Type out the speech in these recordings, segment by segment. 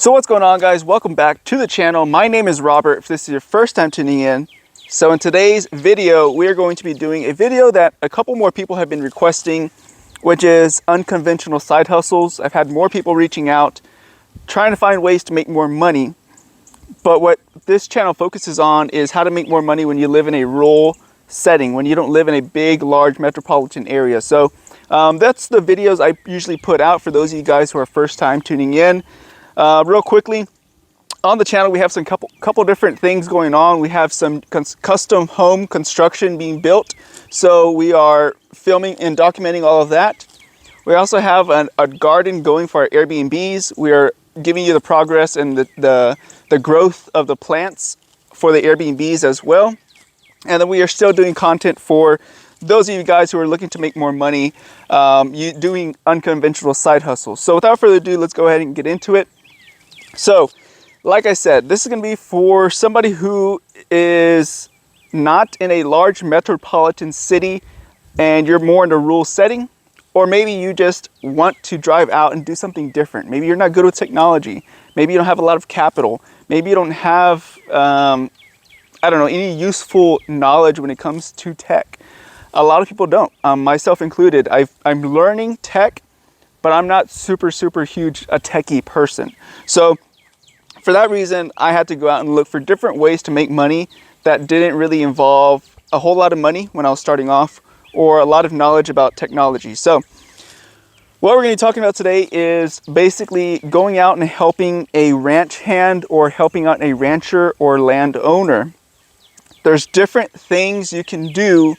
So what's going on, guys? Welcome back to the channel. My name is Robert. If this is your first time tuning in, so in today's video, we're going to be doing a video that a couple more people have been requesting, which is unconventional side hustles. I've had more people reaching out, trying to find ways to make more money. But what this channel focuses on is how to make more money when you live in a rural setting, when you don't live in a big, large metropolitan area. So that's the videos I usually put out for those of you guys who are first time tuning in. Real quickly, on the channel we have some couple different things going on. We have some custom home construction being built, so we are filming and documenting all of that. We also have a garden going for our Airbnbs. We are giving you the progress and the growth of the plants for the Airbnbs as well. And then we are still doing content for those of you guys who are looking to make more money, doing unconventional side hustles. So without further ado, let's go ahead and get into it. So, like I said, this is going to be for somebody who is not in a large metropolitan city and you're more in a rural setting, or maybe you just want to drive out and do something different. Maybe you're not good with technology. Maybe you don't have a lot of capital. Maybe you don't have, I don't know, any useful knowledge when it comes to tech. A lot of people don't, myself included. I'm learning tech, but I'm not super huge a techie person. So for that reason, I had to go out and look for different ways to make money that didn't really involve a whole lot of money when I was starting off, or a lot of knowledge about technology. So what we're going to be talking about today is basically going out and helping a ranch hand or helping out a rancher or landowner. There's different things you can do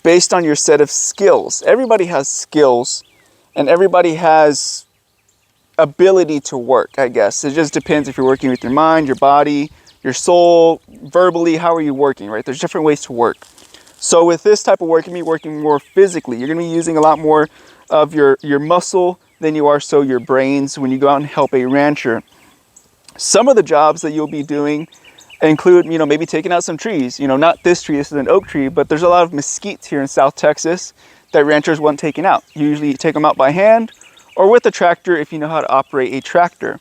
based on your set of skills. Everybody has skills and everybody has ability to work, I guess. It just depends if you're working with your mind, your body, your soul, verbally, how are you working, right? There's different ways to work. So with this type of work, you're going to be working more physically. You're going to be using a lot more of your muscle than you are so your brains when you go out and help a rancher. Some of the jobs that you'll be doing include, maybe taking out some trees. Not this tree, this is an oak tree, but there's a lot of mesquites here in South Texas that ranchers want taken out. You usually take them out by hand or with a tractor if you know how to operate a tractor.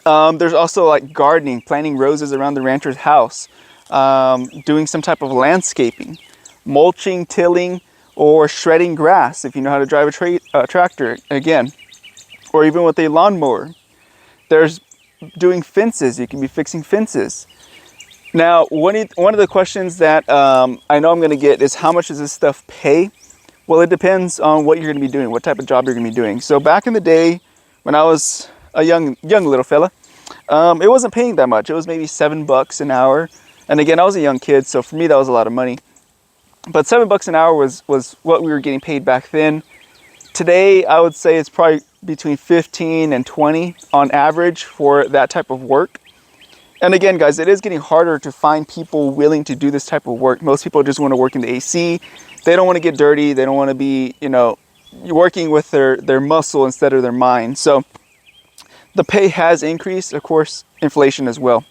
There's also like gardening, planting roses around the rancher's house, doing some type of landscaping, mulching, tilling, or shredding grass if you know how to drive a tractor, again, or even with a lawnmower. There's doing fences. You can be fixing fences. Now, one of the questions that I know I'm going to get is, how much does this stuff pay? Well, it depends on what you're going to be doing, what type of job you're going to be doing. So back in the day, when I was a young little fella, it wasn't paying that much. It was maybe $7 an hour. And again, I was a young kid, so for me that was a lot of money. But $7 an hour was what we were getting paid back then. Today, I would say it's probably between 15 and 20 on average for that type of work. And again, guys, it is getting harder to find people willing to do this type of work. Most people just want to work in the AC. They don't want to get dirty. They don't want to be, working with their muscle instead of their mind. So the pay has increased, of course, inflation as well.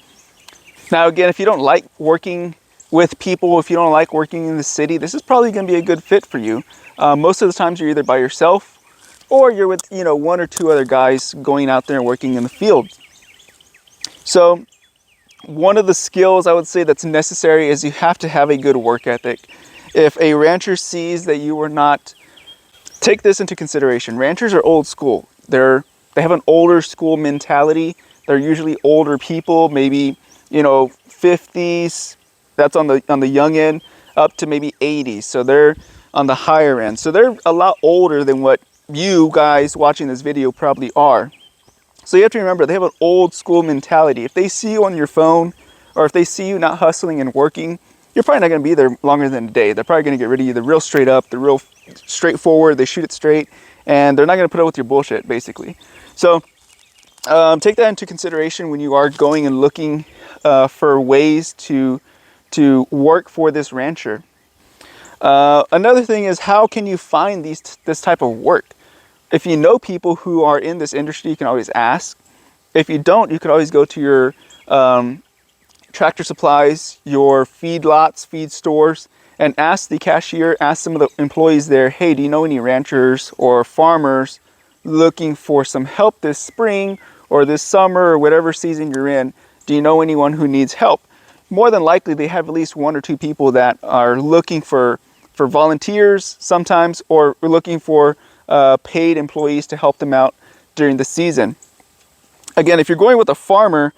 Now, again, if you don't like working with people, if you don't like working in the city, this is probably going to be a good fit for you. Most of the times you're either by yourself or you're with, one or two other guys going out there and working in the field. So one of the skills I would say that's necessary is you have to have a good work ethic. If a rancher sees that you are not, take this into consideration. Ranchers are old school. They have an older school mentality. They're usually older people, maybe, 50s. That's on the young end, up to maybe 80s. So they're on the higher end. So they're a lot older than what you guys watching this video probably are. So you have to remember, they have an old school mentality. If they see you on your phone, or if they see you not hustling and working, you're probably not going to be there longer than a day. They're probably going to get rid of you. They're real straight up. They're real straightforward. They shoot it straight, and they're not going to put up with your bullshit, basically. So take that into consideration when you are going and looking for ways to work for this rancher. Another thing is, how can you find this type of work? If you know people who are in this industry, you can always ask. If you don't, you could always go to your tractor supplies, your feed lots, feed stores, and ask the cashier, ask some of the employees there, hey, do you know any ranchers or farmers looking for some help this spring or this summer or whatever season you're in, do you know anyone who needs help? More than likely, they have at least 1 or 2 people that are looking for volunteers sometimes, or looking for paid employees to help them out during the season. Again, if you're going with a farmer,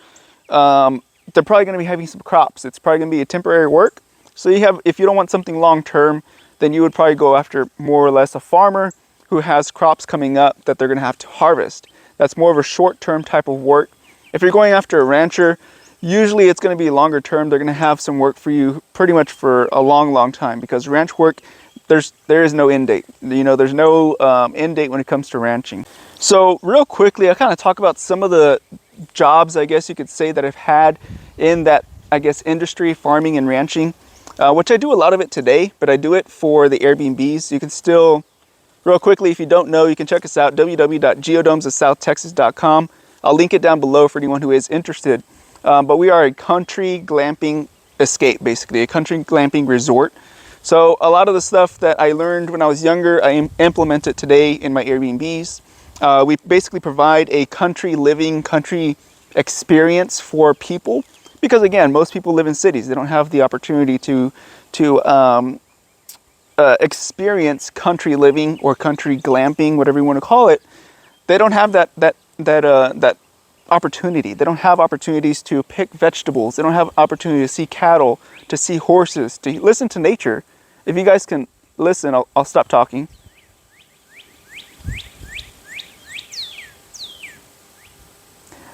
they're probably going to be having some crops. It's probably going to be a temporary work. So if you don't want something long term, then you would probably go after more or less a farmer who has crops coming up that they're going to have to harvest. That's more of a short term type of work. If you're going after a rancher, usually it's going to be longer term. They're going to have some work for you pretty much for a long time, because ranch work, there is no end date. You know, there's no end date when it comes to ranching. So real quickly, I'll kind of talk about some of the jobs, I guess you could say, that I've had in that, I guess, industry, farming and ranching, which I do a lot of it today, but I do it for the Airbnbs. You can still, real quickly, if you don't know, you can check us out, www.geodomesofsouthtexas.com. I'll link it down below for anyone who is interested. But we are a country glamping escape, basically, a country glamping resort. So a lot of the stuff that I learned when I was younger, I implement it today in my Airbnbs. We basically provide a country living, country experience for people, because again, most people live in cities. They don't have the opportunity to experience country living or country glamping, whatever you want to call it. They don't have that opportunity. They don't have opportunities to pick vegetables. They don't have opportunity to see cattle, to see horses, to listen to nature. If you guys can listen, I'll stop talking.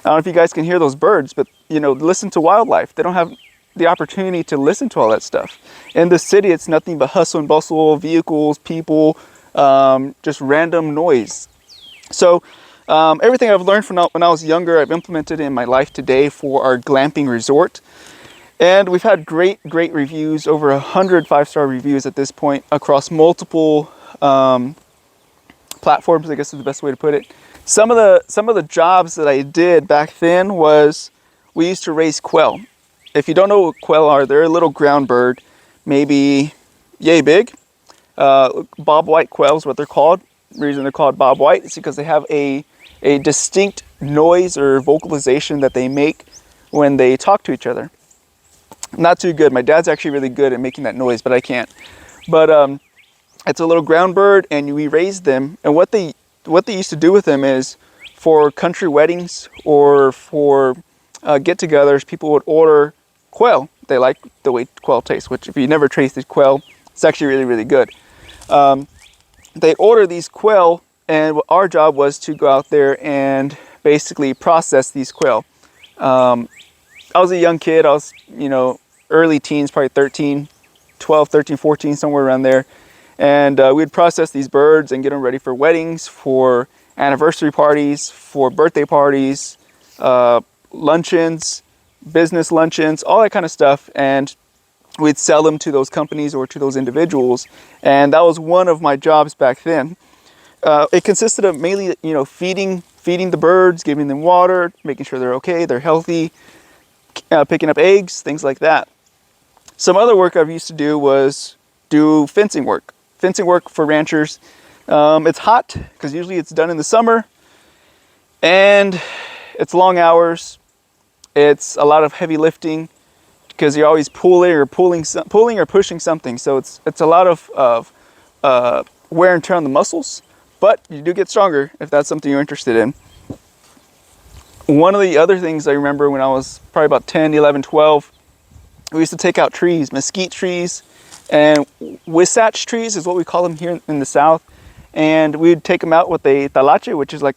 I don't know if you guys can hear those birds, but you know, listen to wildlife. They don't have the opportunity to listen to all that stuff. In the city, it's nothing but hustle and bustle, vehicles, people, just random noise. So everything I've learned from when I was younger, I've implemented in my life today for our glamping resort. And we've had great reviews, over 100 5-star reviews at this point across multiple platforms, I guess is the best way to put it. Some of the jobs that I did back then was, we used to raise quail. If you don't know what quail are, they're a little ground bird, maybe yay big. Bob white quail is what they're called. The reason they're called bob white is because they have a distinct noise or vocalization that they make when they talk to each other. Not too good. My dad's actually really good at making that noise, but I can't. But it's a little ground bird, and we raised them. And what they used to do with them is, for country weddings or for get-togethers, people would order quail. They like the way quail tastes, which if you never tasted quail, it's actually really good. They order these quail, and our job was to go out there and basically process these quail. I was a young kid. I was, you know, early teens, probably 12, 13, 14, somewhere around there. And we'd process these birds and get them ready for weddings, for anniversary parties, for birthday parties, luncheons, business luncheons, all that kind of stuff. And we'd sell them to those companies or to those individuals. And that was one of my jobs back then. It consisted of mainly, you know, feeding the birds, giving them water, making sure they're okay, they're healthy, picking up eggs, things like that. Some other work I've used to do was do fencing work for ranchers. It's hot because usually it's done in the summer, and it's long hours. It's a lot of heavy lifting because you're always pulling or pushing something. So it's a lot of wear and tear on the muscles, but you do get stronger if that's something you're interested in. One of the other things I remember when I was probably about 10, 11, 12, we used to take out trees, mesquite trees, and Wasatch trees is what we call them here in the South. And we'd take them out with a talache, which is like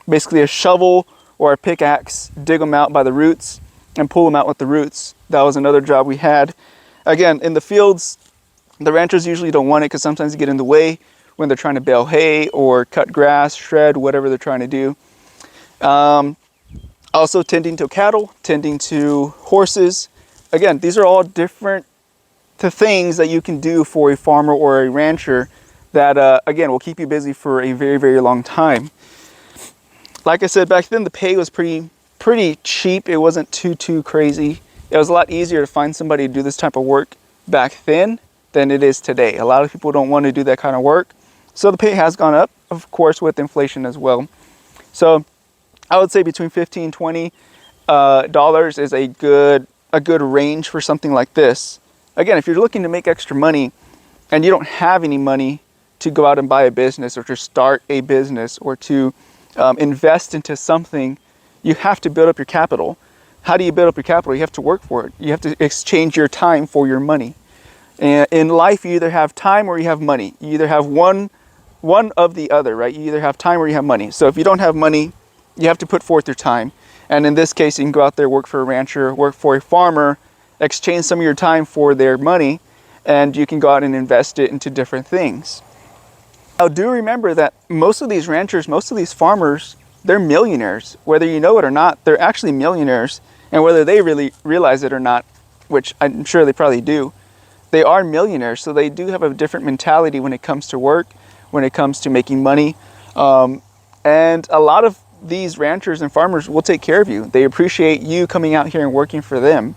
basically a shovel or a pickaxe, dig them out by the roots and pull them out with the roots. That was another job we had. Again, in the fields, the ranchers usually don't want it because sometimes they get in the way when they're trying to bale hay or cut grass, shred, whatever they're trying to do. Also tending to cattle, tending to horses. Again, these are all different things that you can do for a farmer or a rancher that, again, will keep you busy for a very long time. Like I said, back then the pay was pretty cheap. It wasn't too crazy. It was a lot easier to find somebody to do this type of work back then than it is today. A lot of people don't want to do that kind of work. So the pay has gone up, of course, with inflation as well. So I would say between $15, $20 is a good range for something like this. Again, if you're looking to make extra money and you don't have any money to go out and buy a business or to start a business or to invest into something, you have to build up your capital. How do you build up your capital? You have to work for it. You have to exchange your time for your money. And in life, you either have time or you have money. You either have one of the other, right? You either have time or you have money. So if you don't have money, you have to put forth your time. And in this case, you can go out there, work for a rancher, work for a farmer, exchange some of your time for their money, and you can go out and invest it into different things. Now, do remember that most of these ranchers, most of these farmers, they're millionaires. Whether you know it or not, they're actually millionaires. And whether they really realize it or not, which I'm sure they probably do, they are millionaires. So they do have a different mentality when it comes to work, when it comes to making money. And a lot of these ranchers and farmers will take care of you. They appreciate you coming out here and working for them.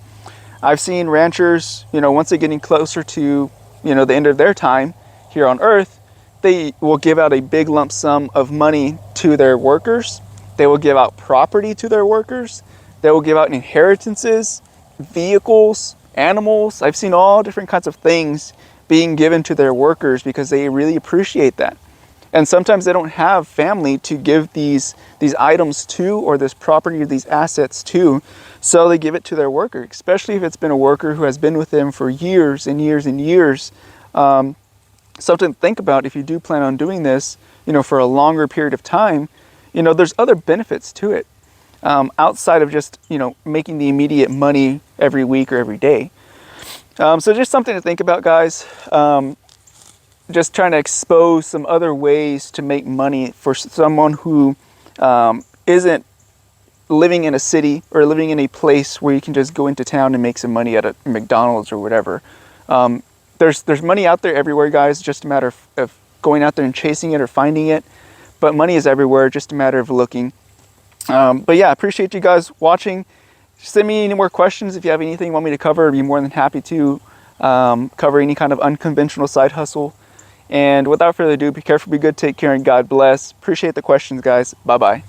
I've seen ranchers, once they're getting closer to, the end of their time here on earth, they will give out a big lump sum of money to their workers. They will give out property to their workers. They will give out inheritances, vehicles, animals. I've seen all different kinds of things being given to their workers because they really appreciate that. And sometimes they don't have family to give these items to, or this property or these assets to, so they give it to their worker, especially if it's been a worker who has been with them for years and years and years. Something to think about if you do plan on doing this, for a longer period of time, there's other benefits to it, outside of just, making the immediate money every week or every day. So just something to think about, guys. Just trying to expose some other ways to make money for someone who isn't living in a city or living in a place where you can just go into town and make some money at a McDonald's or whatever. There's money out there everywhere, guys. It's just a matter of going out there and chasing it or finding it. But money is everywhere, just a matter of looking. But yeah, I appreciate you guys watching. Send me any more questions. If you have anything you want me to cover, I'd be more than happy to cover any kind of unconventional side hustle. And without further ado, be careful, be good, take care, and God bless. Appreciate the questions, guys. Bye-bye.